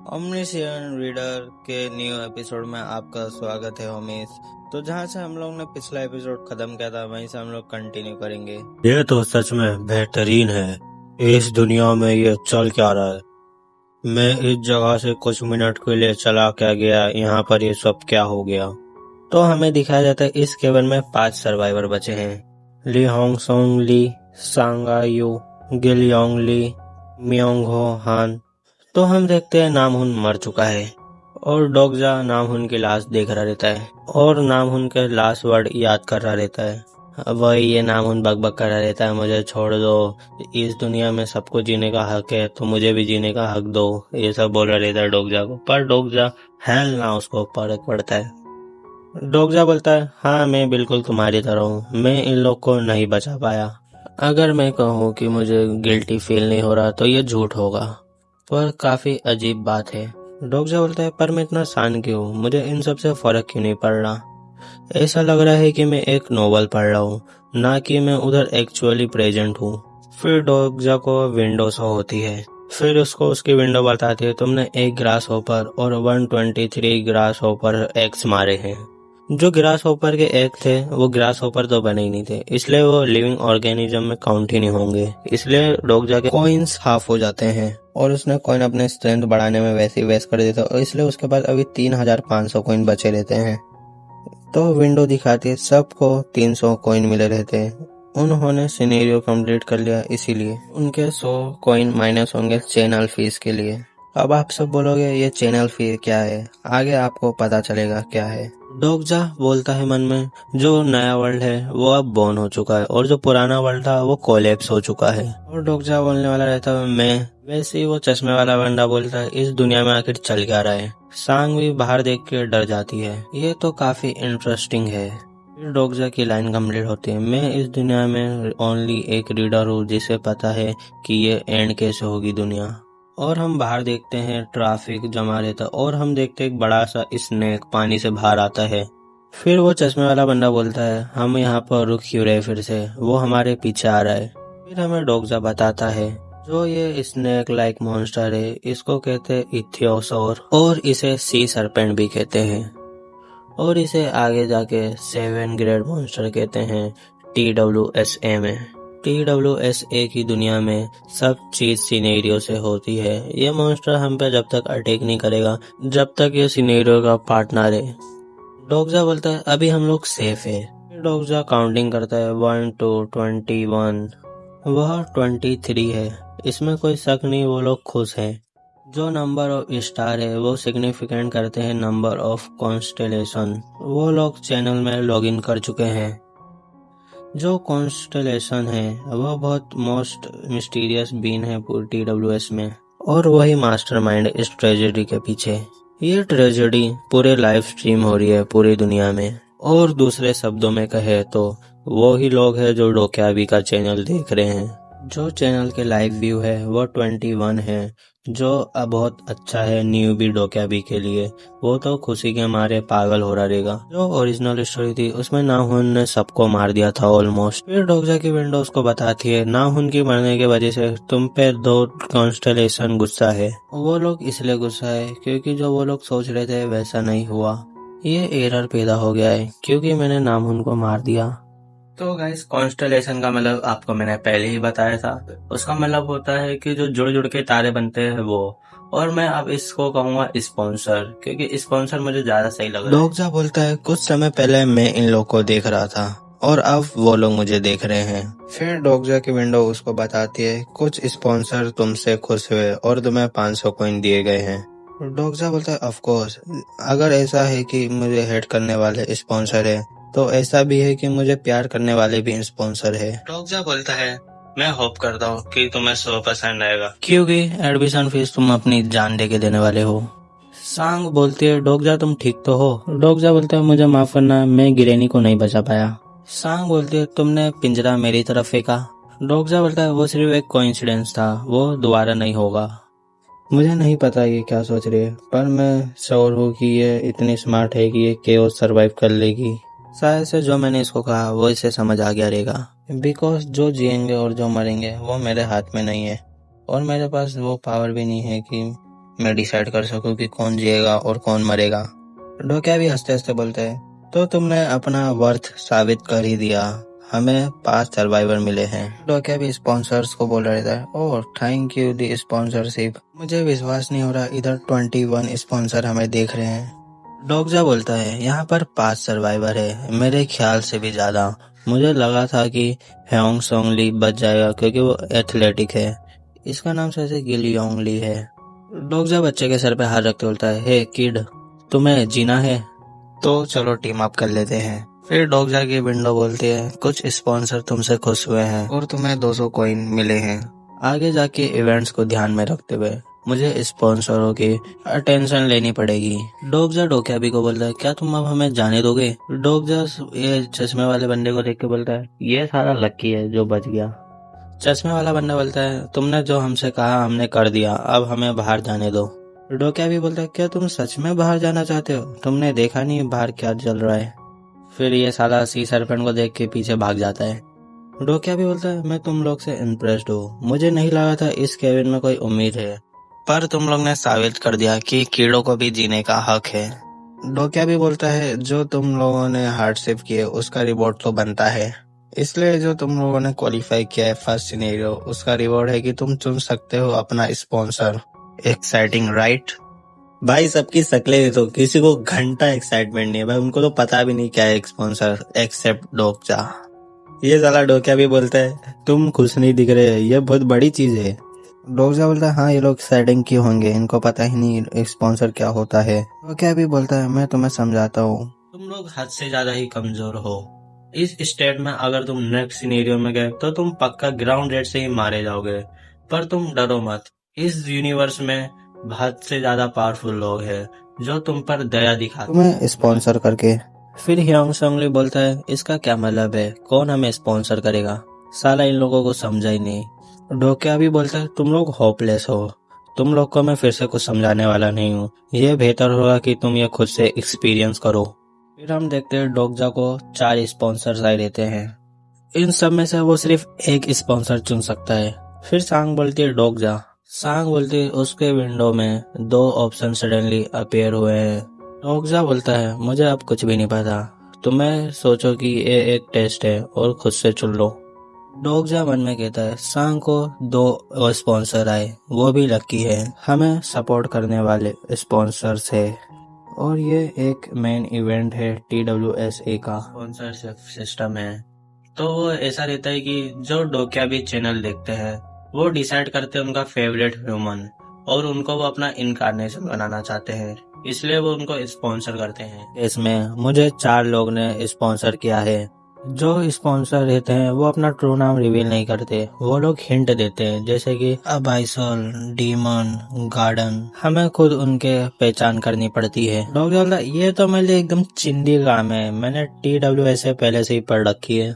Omniscient reader के new episode में आपका स्वागत है उमेश। तो जहाँ से हम लोग ने पिछला एपिसोड खत्म किया था वहीं से हम लोग कंटिन्यू करेंगे। ये तो सच में बेहतरीन है। इस दुनिया में ये चल क्या रहा है? मैं इस जगह से कुछ मिनट के लिए चला क्या गया, यहाँ पर ये सब क्या हो गया? तो हमें दिखाया जाता है इस केबल में 5 सर्वाइवर बचे हैं। ली होंग सोंग ली, सांगायू, गिल योंग ली, मियोंग हो हान। तो हम देखते हैं नामहुन मर चुका है और डोगजा नामहुन की लाश देख रहा रहता है और नामहुन के लास्ट वर्ड याद कर रहा रहता है। अब वही ये नामहुन बकबक कर रहा रहता है, मुझे छोड़ दो, इस दुनिया में सबको जीने का हक है तो मुझे भी जीने का हक दो, ये सब बोल रहा रहता है डोगजा को। पर डोगजा हेल ना उसको फर्क पड़ता है। डोगजा बोलता है, हाँ मैं बिल्कुल तुम्हारी तरह हूँ, मैं इन लोग को नहीं बचा पाया। अगर मैं कहूँ कि मुझे गिल्टी फील नहीं हो रहा तो ये झूठ होगा, पर काफी अजीब बात है। डोगजा बोलता है, पर मैं इतना शान क्यों, मुझे इन सब से फर्क क्यों नहीं पड़ रहा। ऐसा लग रहा है कि मैं एक नोवेल पढ़ रहा हूँ, ना कि मैं उधर एक्चुअली प्रेजेंट हूँ। फिर डोगजा को विंडो शो होती है, फिर उसको उसकी विंडो बताती है, तुमने एक ग्रास होपर और 123 ग्रास होपर एग्स मारे हैं। जो ग्रास होपर के एग थे वो ग्रास होपर तो बने ही नहीं थे, इसलिए वो लिविंग ऑर्गेनिज्म में काउंट ही नहीं होंगे। इसलिए डोगजा के कॉइन्स हाफ हो जाते हैं और उसने कॉइन अपने स्ट्रेंथ बढ़ाने में वैसे ही वेस्ट कर देता है और इसलिए उसके पास अभी 3500 कॉइन बचे रहते हैं। तो विंडो दिखाती है सबको 300 कॉइन मिले रहते हैं। उन्होंने सिनेरियो कंप्लीट कर लिया, इसीलिए उनके 100 कॉइन माइनस होंगे चैनल फीस के लिए। अब आप सब बोलोगे ये चैनल फी क्या है, आगे आपको पता चलेगा क्या है। डोगजा बोलता है मन में, जो नया वर्ल्ड है वो अब बोर्न हो चुका है और जो पुराना वर्ल्ड था वो कोलैप्स हो चुका है। और डोगजा बोलने वाला रहता है मैं, वैसे ही वो चश्मे वाला बंदा बोलता है, इस दुनिया में आखिर चल क्या रहा है। सांग भी बाहर देख के डर जाती है, ये तो काफी इंटरेस्टिंग है। फिर डोगजा की लाइन कंप्लीट होती है, मैं इस दुनिया में ओनली एक रीडर हूँ जिसे पता है कि ये एंड कैसे होगी दुनिया। और हम बाहर देखते हैं ट्रैफिक जमा रहता और हम देखते हैं एक बड़ा सा स्नेक पानी से बाहर आता है। फिर वो चश्मे वाला बंदा बोलता है, हम यहाँ पर रुक क्यों रहे, फिर से वो हमारे पीछे आ रहा है। फिर हमें डोगजा बताता है, जो ये स्नेक लाइक मॉन्स्टर है इसको कहते हैं इथियोसोर और इसे सी सरपेंट भी कहते हैं और इसे आगे जाके 7 ग्रेड मॉन्स्टर कहते हैं TWSA में। TWSA की दुनिया में सब चीज सिनेरियो से होती है। ये मॉन्स्टर हम पे जब तक अटैक नहीं करेगा जब तक ये सिनेरियो का पार्टनर है। डोगजा बोलता है अभी हम लोग सेफ है। डोगजा काउंटिंग करता है 1 to 21, वह 23 है, इसमें कोई शक नहीं, वो लोग खुश हैं। जो नंबर ऑफ स्टार है वो सिग्निफिकेंट करते हैं नंबर ऑफ कॉन्स्टेलेशन। वो लोग चैनल में लॉगिन कर चुके हैं। जो कॉन्स्टेलेशन है वह बहुत मोस्ट मिस्टीरियस बीन है पूरी TWS में और वही मास्टरमाइंड इस ट्रेजेडी के पीछे। ये ट्रेजेडी पूरे लाइव स्ट्रीम हो रही है पूरी दुनिया में, और दूसरे शब्दों में कहे तो वो ही लोग हैं जो डोक्याबी का चैनल देख रहे हैं। जो चैनल के लाइव व्यू है वो 21 है, जो अब बहुत अच्छा है न्यूबी डोक्याबी के लिए। वो तो खुशी के मारे पागल हो रहा रहेगा। जो ओरिजिनल स्टोरी थी उसमें नाहुन ने सबको मार दिया था ऑलमोस्ट। फिर डोगजा की विंडो उसको बताती है, नाहुन की मरने की वजह से तुम पे 2 कॉन्स्टेलेशन गुस्सा है। वो लोग इसलिए गुस्सा है क्योंकि जो वो लोग सोच रहे थे वैसा नहीं हुआ। ये एरर पैदा हो गया है क्योंकि मैंने नाहुन को मार दिया। तो गाइस कॉन्स्टेलेशन का मतलब आपको मैंने पहले ही बताया था, उसका मतलब होता है कि जो जुड़ जुड़ के तारे बनते हैं वो। और मैं अब इसको कहूंगा स्पॉन्सर, क्योंकि स्पॉन्सर मुझे ज्यादा सही लग रहा है। डोगजा बोलता है, कुछ समय पहले मैं इन लोग को देख रहा था और अब वो लोग मुझे देख रहे हैं। फिर डोगजा की विंडो उसको बताती है, कुछ स्पॉन्सर तुमसे खुश हुए और तुम्हें 500 कॉइन दिए गए हैं। डोगजा बोलता है, ऑफ कोर्स, अगर ऐसा है कि मुझे हेट करने वाले स्पॉन्सर है तो ऐसा भी है कि मुझे प्यार करने वाले भी स्पॉन्सर है। डोगजा बोलता है, मैं होप करता हूँ कि तुम्हें 100 पसंद आएगा क्योंकि एडमिशन फीस तुम अपनी जान दे के देने वाले हो। सांग बोलती है, डोगजा तुम ठीक तो हो। डोगजा बोलता है, मुझे माफ करना, मैं गिरेनी को नहीं बचा पाया। सांग बोलती है, तुमने पिंजरा मेरी तरफ फेंका। डोगजा बोलता है, वो सिर्फ एक कोइंसिडेंस था, वो दोबारा नहीं होगा। मुझे नहीं पता ये क्या सोच रही है, पर मैं श्योर हूँ कि ये इतनी स्मार्ट है कि ये केओस सरवाइव कर लेगी। शायद से जो मैंने इसको कहा वो इसे समझ आ गया रहेगा, बिकॉज जो जिएंगे और जो मरेंगे वो मेरे हाथ में नहीं है और मेरे पास वो पावर भी नहीं है कि मैं डिसाइड कर सकूं कि कौन जिएगा और कौन मरेगा। डोक्या भी हंसते हंसते बोलता है, तो तुमने अपना वर्थ साबित कर ही दिया, हमें 5 सर्वाइवर मिले हैं। डोक्या भी स्पॉन्सर्स को बोल रहा था, oh thank you the sponsorship. मुझे विश्वास नहीं हो रहा, इधर 21 स्पॉन्सर हमें देख रहे हैं। डोगजा बोलता है, यहाँ पर 5 सर्वाइवर है, मेरे ख्याल से भी ज्यादा। मुझे लगा था कि ह्योंग सोंग ली बच जाएगा क्योंकि वो एथलेटिक है। इसका नाम शायद गिल योंग ली है। डोगजा बच्चे के सर पे हाथ रखते बोलता है, हे किड, तुम्हें जीना है तो चलो टीम अप कर लेते हैं। फिर डोगजा की विंडो बोलती है, कुछ स्पॉन्सर तुमसे खुश हुए हैं और तुम्हें 200 कॉइन मिले हैं। आगे जाके इवेंट्स को ध्यान में रखते हुए मुझे स्पॉन्सरों की अटेंशन लेनी पड़ेगी। डोगजा डोक्याबी को बोलता है, क्या तुम अब हमें जाने दोगे? डोगजा ये चश्मे वाले बंदे को देख के बोलता है, ये सारा लक्की है जो बच गया। चश्मे वाला बंदा बोलता है, तुमने जो हमसे कहा हमने कर दिया, अब हमें बाहर जाने दो। डोक्याबी बोलता है, क्या तुम सच में बाहर जाना चाहते हो? तुमने देखा नहीं बाहर क्या चल रहा है? फिर ये साला सी सरपेंट को देख के पीछे भाग जाता है। डोक्याबी बोलता है, मैं तुम लोग से इम्प्रेस्ड हूँ, मुझे नहीं लगा था इस केबिन में कोई उम्मीद है, पर तुम लोग ने साबित कर दिया कि कीड़ों को भी जीने का हक है। डोक्या भी बोलता है, जो तुम लोगों ने हार्डशिप किए उसका रिवॉर्ड तो बनता है, इसलिए जो तुम लोगों ने क्वालिफाई किया है फर्स्ट सिनेरियो, उसका रिवॉर्ड है कि तुम चुन सकते हो अपना स्पॉन्सर। Exciting right? भाई सबकी शक्लें तो किसी को घंटा एक्साइटमेंट नहीं है भाई, उनको तो पता भी नहीं क्या है स्पॉन्सर एक्सेप्ट डोगजा। ये साला डोक्या भी बोलता है, तुम खुश नहीं दिख रहे, ये बहुत बड़ी चीज है। डोगजा बोलता है, हाँ ये लोग एक्साइटिंग क्यों होंगे, इनको पता ही नहीं स्पॉन्सर क्या होता है। डोक्या भी बोलता है, मैं तुम्हें समझाता हूँ, तुम लोग हद से ज्यादा ही कमजोर हो। इस स्टेट में अगर तुम नेक्स्ट सिनेरियो में गए तो तुम पक्का ग्राउंड रेट से ही मारे जाओगे, पर तुम डरो मत, इस यूनिवर्स में हद से ज्यादा पावरफुल लोग हैं जो तुम पर दया दिखाते तुम्हें स्पॉन्सर करके। फिर ह्योंग सोंग ली बोलता है, इसका क्या मतलब है, कौन हमें स्पॉन्सर करेगा? साला इन लोगों को समझा ही नहीं। डोक्या भी बोलता है, तुम लोग होपलेस हो, तुम लोग को मैं फिर से कुछ समझाने वाला नहीं हूँ, ये बेहतर होगा कि तुम ये खुद से एक्सपीरियंस करो। फिर हम देखते हैं डोगजा को 4 स्पॉन्सर्स आए रहते हैं, इन सब में से वो सिर्फ एक स्पॉन्सर चुन सकता है। फिर सांग बोलती है, डोगजा। सांग बोलती है, उसके विंडो में 2 ऑप्शन सडनली अपीयर हुए हैं। डोगजा बोलता है, मुझे अब कुछ भी नहीं पता, तुम्हें सोचो कि ये एक टेस्ट है और खुद से चुन लो। डोगजा मन में कहता है, सांग को 2 स्पॉन्सर आए, वो भी लकी है, हमें सपोर्ट करने वाले स्पॉन्सर्स है, और ये एक मेन इवेंट है TWSA का स्पॉन्सरशिप सिस्टम है। तो वो ऐसा रहता है कि जो डोक्या भी चैनल देखते हैं वो डिसाइड करते हैं उनका फेवरेट ह्यूमन, और उनको वो अपना इनकारनेशन बनाना चाहते हैं, इसलिए वो उनको स्पॉन्सर करते हैं। इसमें मुझे 4 लोग ने स्पॉन्सर किया है। जो स्पॉन्सर रहते हैं वो अपना ट्रू नाम रिवील नहीं करते, वो लोग हिंट देते हैं, जैसे कि अबाइसल, डीमन, गार्डन, हमें खुद उनके पहचान करनी पड़ती है। डॉग बोलता है, ये तो मेरे लिए एकदम चिंदी काम है, मैंने TWSA पहले से ही पढ़ रखी है।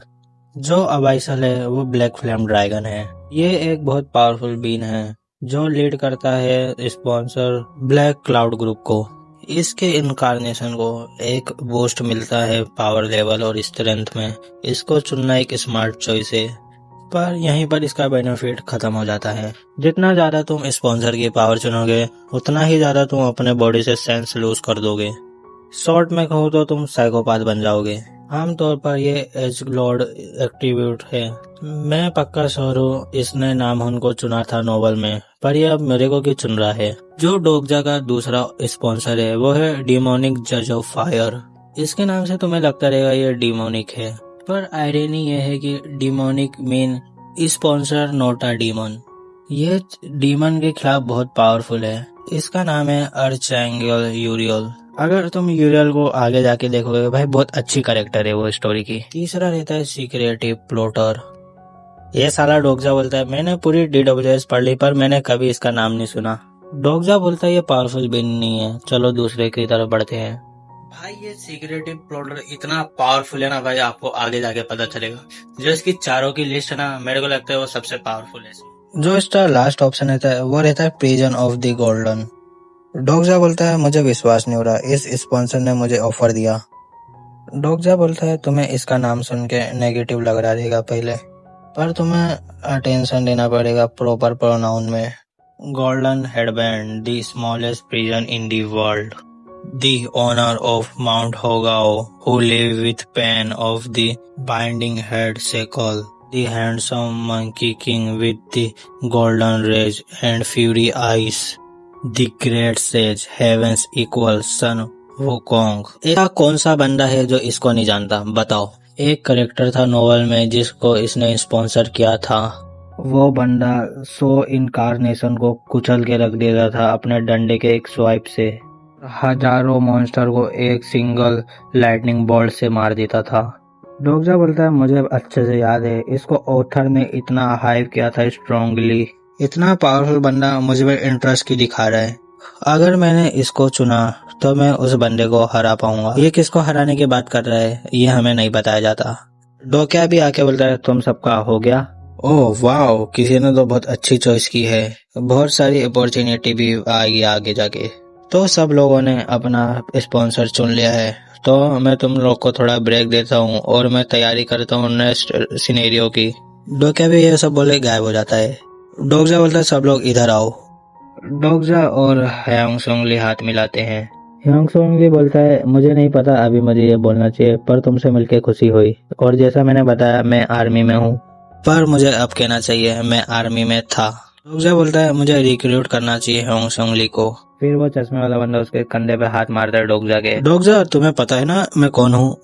जो अबाइसल है वो ब्लैक फ्लेम ड्रैगन है, ये एक बहुत पावरफुल बीन है जो लीड करता है स्पॉन्सर ब्लैक क्लाउड ग्रुप को। इसके इनकारनेशन को एक बूस्ट मिलता है पावर लेवल और स्ट्रेंथ में, इसको चुनना एक स्मार्ट चॉइस है, पर यहीं पर इसका बेनिफिट खत्म हो जाता है। जितना ज्यादा तुम स्पॉन्सर की पावर चुनोगे उतना ही ज्यादा तुम अपने बॉडी से सेंस लूज कर दोगे। शॉर्ट में कहूँ तो तुम साइकोपाथ बन जाओगे। आमतौर पर ये एज लॉर्ड एक्टिव्यूट है, मैं पक्का श्योर हूँ इसने नामहुन को चुना था नोवेल में, पर ये अब मेरे को क्यों चुन रहा है। जो डोगजा का दूसरा स्पॉन्सर है वो है डिमोनिक जज ऑफ फायर। इसके नाम से तुम्हें लगता रहेगा ये डिमोनिक है, पर आयरनी ये है कि demonic mean sponsor not a demon. ये डीमन के खिलाफ बहुत पावरफुल है। इसका नाम है अर्चेंगल यूरियल। अगर तुम यूरियल को आगे जाके देखोगे भाई बहुत अच्छी कैरेक्टर है वो स्टोरी की। तीसरा रहता है सीक्रेटिव प्लॉटर। ये साला डोगजा बोलता है, मैंने पूरी DWS पढ़ ली पर मैंने कभी इसका नाम नहीं सुना। डोगजा बोलता है, ये पावरफुल बिन नहीं है, चलो दूसरे की तरफ बढ़ते हैं। भाई ये सीक्रेटिव प्लॉटर इतना पावरफुल है ना भाई, आपको आगे जाके पता चलेगा। जो इसकी चारों की लिस्ट है ना, मेरे को लगता है वो सबसे पावरफुल है। जो इसका लास्ट ऑप्शन रहता है वो रहता है प्रिजन ऑफ द गोल्डन। डोगजा बोलता है, मुझे विश्वास नहीं हो रहा, इस स्पॉन्सर ने मुझे ऑफर दिया। डोगजा बोलता है, तुम्हें इसका नाम सुन के नेगेटिव लग रहा रहेगा पहले, पर तुम्हें अटेंशन देना पड़ेगा प्रॉपर प्रोनाउन में। Golden Headband, the smallest prison in the world. The owner of Mount Hogao, who live with pain of the binding head shackle. The handsome monkey king with the golden rage and fury eyes. The great sage, heaven's equal son Wukong. ऐसा कौन सा बंदा है जो इसको नहीं जानता, बताओ। एक करेक्टर था नोवेल में जिसको इसने स्पॉन्सर किया था। वो बंदा 100 इनकारनेशन को कुचल के रख देता था अपने डंडे के एक स्वाइप से। हजारों मॉन्स्टर को एक सिंगल लाइटनिंग बोल्ट से मार देता था। डोगजा बोलता है मुझे अच्छे से याद है, इसको ऑथर ने इतना हाइप किया था स्ट्रांगली। इतना पावरफुल बंदा मुझे भी इंटरेस्ट की दिखा रहा है। अगर मैंने इसको चुना तो मैं उस बंदे को हरा पाऊंगा। ये किसको हराने की बात कर रहा है ये हमें नहीं बताया जाता। डोक्या भी आके बोलता है तुम सबका हो गया। ओह वाओ, किसी ने तो बहुत अच्छी चॉइस की है, बहुत सारी अपॉर्चुनिटी भी आएगी आगे जाके। तो सब लोगों ने अपना स्पॉन्सर चुन लिया है, तो मैं तुम लोग को थोड़ा ब्रेक देता हूँ और मैं तैयारी करता हूँ नेक्स्ट सिनेरियो की। डोक्या भी ये सब बोले गायब हो जाता है। डोगजा बोलता है सब लोग इधर आओ। डोगजा और ह्यांग सोंगली हाथ मिलाते हैं। ह्यांग सोंगली बोलता है मुझे नहीं पता अभी मुझे ये बोलना चाहिए, पर तुमसे मिलके खुशी हुई, और जैसा मैंने बताया मैं आर्मी में हूँ, पर मुझे अब कहना चाहिए मैं आर्मी में था। डोगजा बोलता है मुझे रिक्रूट करना चाहिए ह्यांग सोंगली को। फिर वो चश्मे वाला बंदा उसके कंधे पे हाथ मारता है डोगजा के। डोगजा तुम्हें पता है ना मैं कौन हूँ?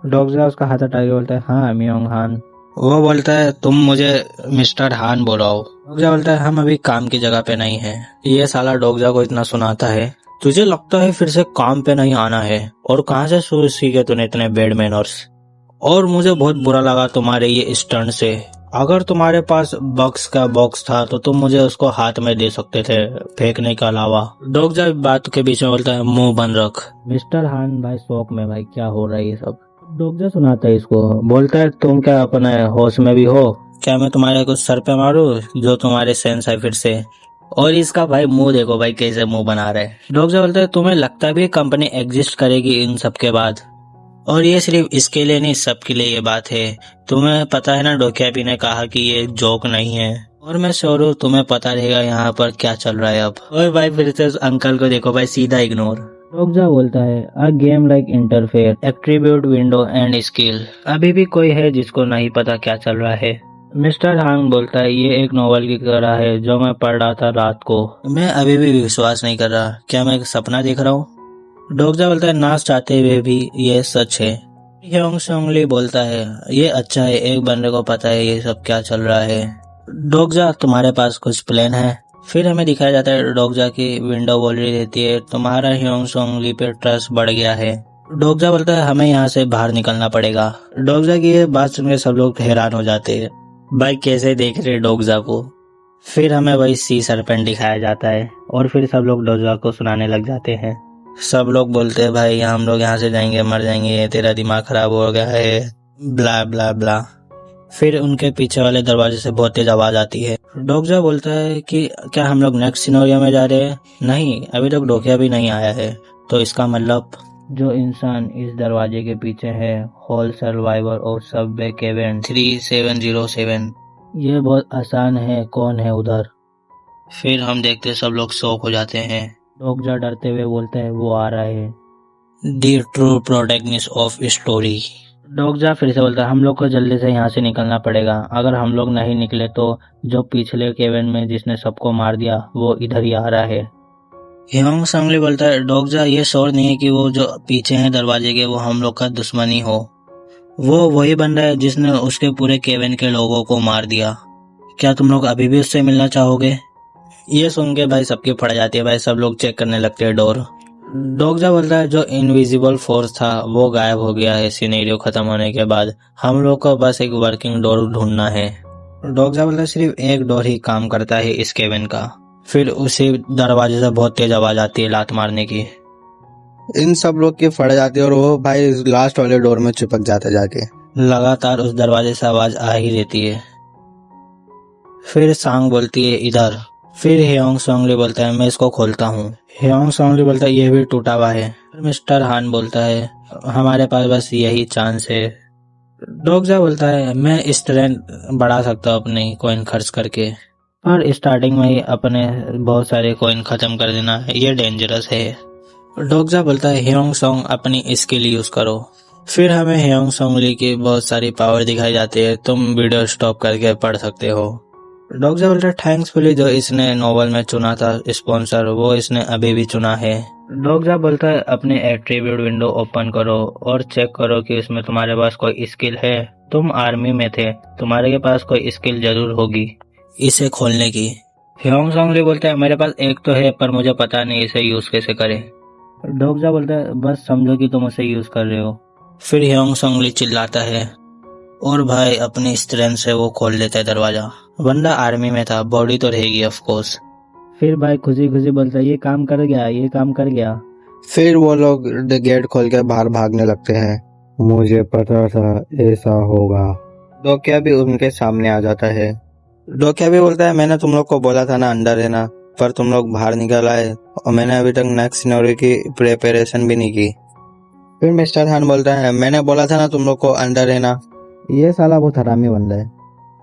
डोगजा उसका हाथ हटा के बोलता है हाँ मियोंग हान। वो बोलता है तुम मुझे मिस्टर हान बोलाओ। डोगजा बोलता है हम अभी काम की जगह पे नहीं है। ये साला डोगजा को इतना सुनाता है, तुझे लगता है फिर से काम पे नहीं आना है, और कहाँ से सीखे तूने इतने बैड मैनर्स। और मुझे बहुत बुरा लगा तुम्हारे ये स्टंट से। अगर तुम्हारे पास बॉक्स का बॉक्स था तो तुम मुझे उसको हाथ में दे सकते थे फेंकने के अलावा। डोगजा बात के बीच में बोलता है मुंह बंद रख। मिस्टर हान भाई शौक में भाई क्या हो रहा है ये सब। डोगजा सुनाता है इसको, बोलता है तुम क्या अपने होश में भी हो क्या? मैं तुम्हारे कुछ सर पे मारूं जो तुम्हारे सेंस है फिर से। और इसका भाई मुंह देखो भाई कैसे मुंह बना रहा है। डोगजा बोलता है तुम्हें लगता भी कंपनी एग्जिस्ट करेगी इन सब के बाद? और ये सिर्फ इसके लिए नहीं सबके लिए ये बात है। तुम्हें पता है ना डोक्यापी ने कहा कि ये जोक नहीं है, और मैं श्योर हूँ तुम्हें पता रहेगा यहाँ पर क्या चल रहा है अब। और भाई फिर से उस अंकल को देखो भाई सीधा इग्नोर। डोगजा बोलता है a game like interfere attribute window and skill. अभी भी कोई है जिसको नहीं पता क्या चल रहा है। मिस्टर हांग बोलता है ये एक नोवेल की तरह है जो मैं पढ़ रहा था रात को। मैं अभी भी विश्वास नहीं कर रहा, क्या मैं एक सपना देख रहा हूँ? डोगजा बोलता है नाच चाहते हुए भी ये सच है। ह्यांग सोंगली बोलता है ये अच्छा है, एक बंदे को पता है ये सब क्या चल रहा है। डोगजा तुम्हारे पास कुछ प्लान है? फिर हमें दिखाया जाता है डोगजा की विंडो बोल रही रहती है तुम्हारा ह्यांग सोंगली पे ट्रस्ट बढ़ गया है। डोगजा बोलता है हमें यहाँ से बाहर निकलना पड़ेगा। डोगजा की ये बात सुनकर सब लोग हैरान हो जाते हैं, भाई कैसे देख रहे डोगजा को। फिर हमें वही सी सरपेंट दिखाया जाता है और फिर सब लोग डोगजा को सुनाने लग जाते हैं। सब लोग बोलते हैं भाई हम लोग यहाँ से जाएंगे मर जाएंगे, तेरा दिमाग खराब हो गया है, ब्ला ब्ला ब्ला। फिर उनके पीछे वाले दरवाजे से बहुत तेज आवाज आती है। डोगजा बोलता है कि क्या हम लोग नेक्स्ट सिनेरियो में जा रहे हैं? नहीं, अभी तक डोकिया भी नहीं आया है, तो इसका मतलब जो इंसान इस दरवाजे के पीछे है होल सर्वाइवर और सबवे केविन 3707। ये बहुत आसान है, कौन है उधर? फिर हम देखते सब लोग शॉक हो जाते हैं। डोगजा डरते हुए बोलता है वो आ रहा है, the true protagonist of story. डोगजा फिर से बोलता है हम लोग को जल्दी से यहाँ से निकलना पड़ेगा, अगर हम लोग नहीं निकले तो जो पिछले केविन में जिसने सबको मार दिया वो इधर ही आ रहा है। ह्यांग सोंगली बोलता है डोगजा ये श्योर नहीं है कि वो जो पीछे हैं दरवाजे के वो हम लोग का दुश्मनी हो, वो वही बंदा है जिसने उसके पूरे केविन के लोगों को मार दिया। क्या तुम लोग अभी भी उससे मिलना चाहोगे? ये सुन के भाई सबकी फट जाती है, भाई सब लोग चेक करने लगते हैं डोर। डोगजा बोलता है जो इनविजिबल फोर्स था वो गायब हो गया है सिनेरियो खत्म होने के बाद, हम लोग को बस एक वर्किंग डोर ढूंढना है। डोगजा बोलता है सिर्फ एक डोर ही काम करता है इस केबिन का। फिर उसी दरवाजे से बहुत तेज आवाज आती है लात मारने की। इन सब लोग की फट जाती है और वो भाई लास्ट वाले डोर में चिपक जाता जाके। लगातार उस दरवाजे से आवाज आ ही रहती है। फिर सांग बोलती है इधर। फिर ह्यांग सोंगली बोलता है मैं इसको खोलता हूँ। ह्यांग सोंगली बोलता है ये भी टूटा हुआ है। फिर मिस्टर हान बोलता है हमारे पास बस यही चांस है। डोगजा बोलता है मैं स्ट्रेंथ बढ़ा सकता हूँ अपनी कॉइन खर्च करके। पर स्टार्टिंग में ही अपने बहुत सारे कॉइन खत्म कर देना ये डेंजरस है। डोगजा बोलता है ह्योंग सॉन्ग अपनी स्किल यूज करो। फिर हमें ह्योंग सॉन्ग ली की बहुत सारी पावर दिखाई जाती है, तुम वीडियो स्टॉप करके पढ़ सकते हो। डोगजा बोलता है थैंक्सफुली जो इसने नोवेल में चुना था स्पॉन्सर वो इसने अभी भी चुना है। डोगजा बोलता है अपने एट्रीब्यूट विंडो ओपन करो और चेक करो कि उसमें तुम्हारे पास कोई स्किल है। तुम आर्मी में थे, तुम्हारे पास कोई स्किल जरूर होगी इसे खोलने की। ह्योंग सॉन्ग बोलता है मेरे पास एक तो है पर मुझे पता नहीं इसे यूज कैसे करें। डोगजा बोलता है बस समझो कि तुम उसे यूज कर रहे हो। फिर ह्योंग सॉन्ग चिल्लाता है और भाई अपनी स्ट्रेंथ से वो खोल लेता है दरवाजा। बंदा आर्मी में था, बॉडी तो रहेगी ऑफ कोर्स। फिर भाई खुशी खुशी बोलता है ये काम कर गया, ये काम कर गया। फिर वो लोग गेट खोल के बाहर भागने लगते हैं। मुझे पता था ऐसा होगा। डोक्या भी उनके सामने आ जाता है। डोक्या भी बोलता है मैंने तुम लोग को बोला था ना अंदर रहना, पर तुम लोग बाहर निकल आए और मैंने अभी तक नेक्स्ट सिनेरियो की प्रिपरेशन भी नहीं की। फिर मिस्टर हान बोलता है मैंने बोला था ना तुम लोग को अंदर रहना। ये साला बहुत हरामी बंदा है।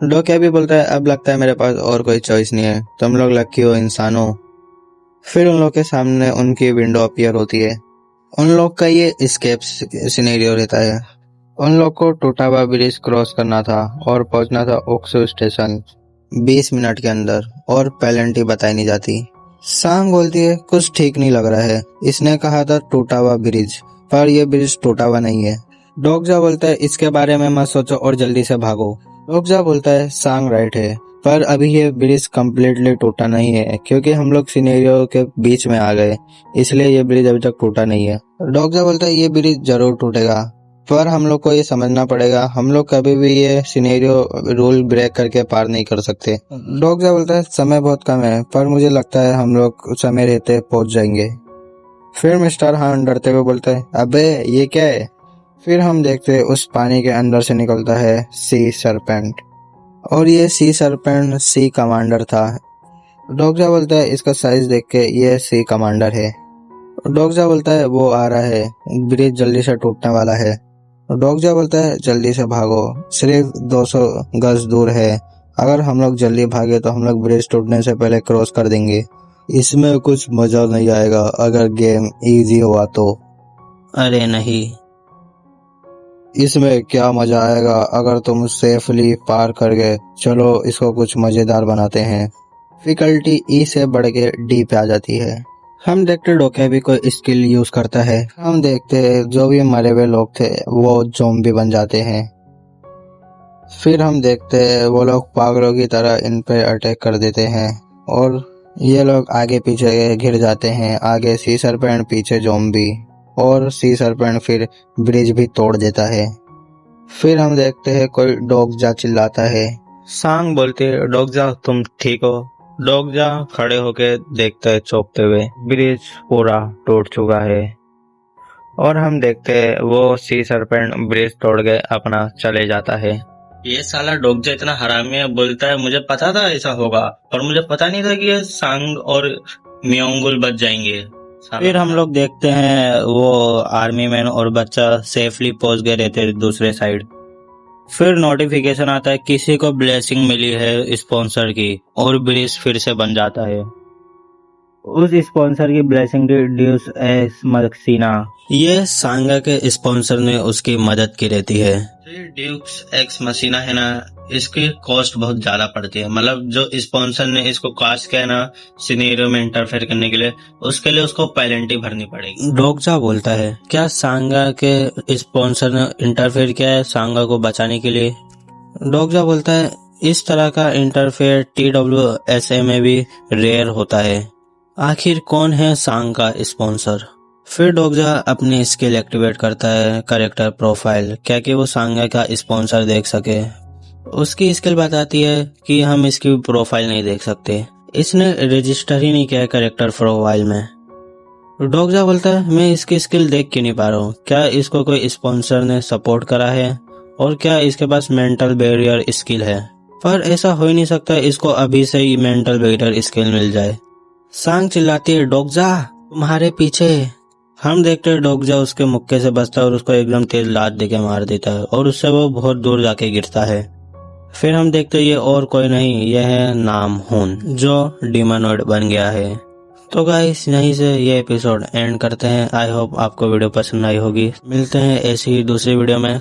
डोक्या भी बोलता है अब लगता है मेरे पास और कोई चॉइस नहीं है, तुम लोग लकी हो इंसानों। फिर उन लोग के सामने उनकी विंडो अपीयर होती है। उन लोग का ये एस्केप सिनेरियो रहता है। उन लोग को टोटावा ब्रिज क्रॉस करना था और पहुंचना था ओक्सो स्टेशन 20 मिनट के अंदर और पेनल्टी बताई नहीं जाती। सांग बोलती है कुछ ठीक नहीं लग रहा है, इसने कहा था टोटावा ब्रिज, पर यह ब्रिज टोटावा नहीं है। डोगजा बोलता है इसके बारे में मत सोचो और जल्दी से भागो। डोगजा बोलता है सांग राइट है, पर अभी ये ब्रिज कम्प्लीटली टूटा नहीं है क्योंकि हम लोग सिनेरियो के बीच में आ गए, इसलिए ये ब्रिज अभी तक टूटा नहीं है। डोगजा बोलता है ये ब्रिज जरूर टूटेगा, पर हम लोग को ये समझना पड़ेगा हम लोग कभी भी ये सिनेरियो रूल ब्रेक करके पार नहीं कर सकते। डोगजा बोलता है समय बहुत कम है, पर मुझे लगता है हम लोग समय रहते पहुंच जाएंगे। फिर मिस्टर हान डरते हुए बोलता है अबे ये क्या है। फिर हम देखते हैं उस पानी के अंदर से निकलता है सी सरपेंट, और ये सी सरपेंट सी कमांडर था। डोगजा बोलता है इसका साइज देख के ये सी कमांडर है। डोगजा बोलता है वो आ रहा है, ब्रिज जल्दी से टूटने वाला है। डोगजा बोलता है जल्दी से भागो, सिर्फ 200 गज दूर है, अगर हम लोग जल्दी भागे तो हम लोग ब्रिज टूटने से पहले क्रॉस कर देंगे। इसमें कुछ मजा नहीं आएगा अगर गेम इजी हुआ तो। अरे नहीं, इसमें क्या मजा आएगा अगर तुम सेफली पार कर गए। चलो इसको कुछ मजेदार बनाते हैं। डिफिकल्टी ई से बढ़ के डी पे आ जाती है। हम देखते डोक्या भी कोई स्किल यूज करता है। हम देखते जो भी मरे हुए लोग थे वो ज़ॉम्बी बन जाते हैं। फिर हम देखते वो लोग पागलों की तरह इन पे अटैक कर देते हैं और ये लोग आगे पीछे घिर जाते हैं। आगे सी सरपेंट, पीछे ज़ॉम्बी, और सी सरपेंट फिर ब्रिज भी तोड़ देता है। फिर हम देखते हैं कोई डोगजा चिल्लाता है। सांग बोलते है डोगजा तुम ठीक हो। डोगजा खड़े होके देखता है चौंकते हुए, ब्रिज पूरा टूट चुका है। और हम देखते हैं वो सी सरपेंट ब्रिज तोड़ के अपना चले जाता है। ये साला डोगजा इतना हरामी है, बोलता है मुझे पता था ऐसा होगा और मुझे पता नहीं था कि ये सांग और म्योंगुल बच जाएंगे। फिर हम लोग देखते हैं वो आर्मी मैन और बच्चा सेफली पहुंच गए रहते दूसरे साइड। फिर नोटिफिकेशन आता है किसी को ब्लेसिंग मिली है स्पॉन्सर की और ब्रिज फिर से बन जाता है। उस स्पॉन्सर की ब्लेसिंग ड्यूस एस मक्सीना, ये सांगा के स्पॉन्सर ने उसकी मदद की रहती है। ड्यूक्स एक्स मसीना है ना, इसकी कॉस्ट बहुत ज्यादा पड़ती है। मतलब जो स्पॉन्सर ने इसको कास्ट किया ना सिनेरियो में इंटरफेयर करने के लिए, उसके लिए उसको पेनल्टी भरनी पड़ेगी। डोगजा बोलता है क्या सांगा के स्पॉन्सर ने इंटरफेयर किया है सांगा को बचाने के लिए। डोगजा बोलता है इस तरह का इंटरफेयर TWSA में भी रेयर होता है। आखिर कौन है सांग का स्पॉन्सर। फिर डोगजा अपनी स्किल एक्टिवेट करता है कैरेक्टर प्रोफाइल, क्या कि वो सांगा का स्पॉन्सर देख सके। उसकी स्किल बताती है कि हम इसकी प्रोफाइल नहीं देख सकते, इसने रजिस्टर ही नहीं किया कैरेक्टर प्रोफाइल में। डोगजा बोलता है मैं इसकी स्किल देख क्यों नहीं पा रहा हूँ, क्या इसको कोई स्पॉन्सर ने सपोर्ट करा है और क्या इसके पास मेंटल बैरियर स्किल है। पर ऐसा हो ही नहीं सकता इसको अभी से ही मेंटल बैरियर स्किल मिल जाए। सांग चिल्लाती है डोगजा तुम्हारे पीछे। हम देखते हैं डोगजा उसके मुक्के से बचता है और उसको एकदम तेज लात देके मार देता है और उससे वो बहुत दूर जाके गिरता है। फिर हम देखते ये और कोई नहीं, यह है नामहून जो डिमोनॉइड बन गया है। तो गाइस यहीं से ये एपिसोड एंड करते हैं। आई होप आपको वीडियो पसंद आई होगी। मिलते हैं ऐसी ही दूसरी वीडियो में।